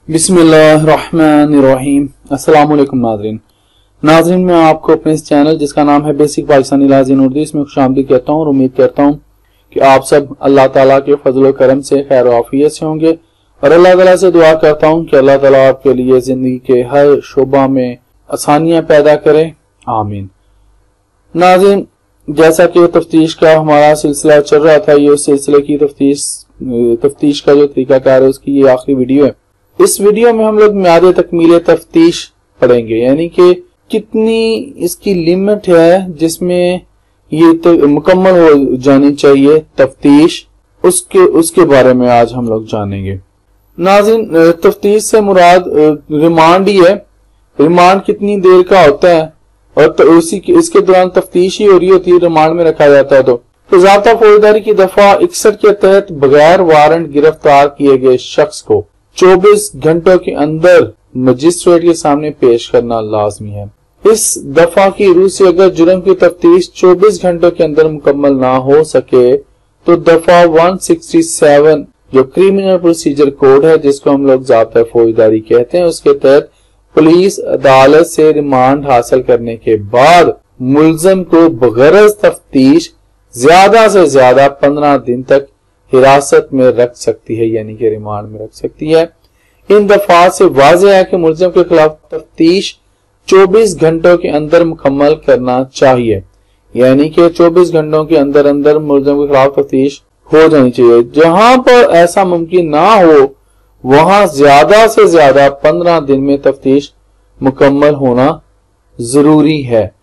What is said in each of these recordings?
बिस्मिल्लाहिर्रहमानिर्रहीम। अस्सलाम वालेकुम नाज़रीन, मैं आपको अपने इस चैनल जिसका नाम है बेसिक पाकिस्तानी लहज़ इन उर्दू इसमें खुशामदीद कहता हूँ और उम्मीद करता हूँ कि आप सब अल्लाह ताला के फजल करम से खैर आफियत से होंगे और अल्लाह ताला से दुआ करता हूँ कि अल्लाह ताला आपके लिए जिंदगी के हर शोबा में आसानियां पैदा करे, आमीन। नाज़रीन, जैसा कि तफ्तीश का हमारा सिलसिला चल रहा था, ये उस सिलसिले की तफ्तीश का जो तरीकाकार है उसकी ये आखिरी वीडियो है। इस वीडियो में हम लोग मियाद तकमील तफ्तीश पढ़ेंगे, यानी कि कितनी इसकी लिमिट है जिसमें ये मुकम्मल हो जानी चाहिए तफ्तीश, उसके बारे में आज हम लोग जानेंगे। नाज़रीन, तफ्तीश से मुराद रिमांड ही है। रिमांड कितनी देर का होता है और तो इसके दौरान तफ्तीश ही हो रही होती है, रिमांड में रखा जाता है। तो ज़ाब्ता फौजदारी की दफा 61 के तहत बगैर वारंट गिरफ्तार किए गए शख्स को 24 घंटों के अंदर मजिस्ट्रेट के सामने पेश करना लाजमी है। इस दफा की रूह से अगर जुर्म की तफ्तीश 24 घंटों के अंदर मुकम्मल ना हो सके तो दफा 167 जो क्रिमिनल प्रोसीजर कोड है, जिसको हम लोग ज़ाब्ता फौजदारी कहते हैं, उसके तहत पुलिस अदालत से रिमांड हासिल करने के बाद मुल्जम को बगैर तफ्तीश ज्यादा से ज्यादा 15 दिन तक हिरासत में रख सकती है, यानी कि रिमांड में रख सकती है। इन दफात से वाज़ेह है कि मुल्जिम के खिलाफ तफ्तीश 24 घंटों के अंदर मुकम्मल करना चाहिए, यानी कि 24 घंटों के अंदर अंदर मुल्जिम के खिलाफ तफ्तीश हो जानी चाहिए। जहां पर ऐसा मुमकिन ना हो वहां ज्यादा से ज्यादा 15 दिन में तफ्तीश मुकम्मल होना जरूरी है।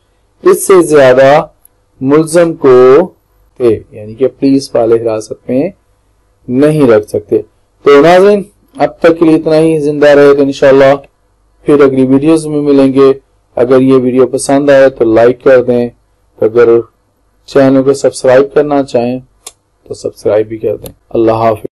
इससे ज्यादा मुल्जिम को यानी कि पुलिस वाले हिरासत में नहीं रख सकते। तो नाज़रीन, अब तक के लिए इतना ही। जिंदा रहे तो इंशाल्लाह फिर अगली वीडियोस में मिलेंगे। अगर ये वीडियो पसंद आए तो लाइक कर दें, तो अगर चैनल को सब्सक्राइब करना चाहें तो सब्सक्राइब भी कर दें। अल्लाह हाफिज़।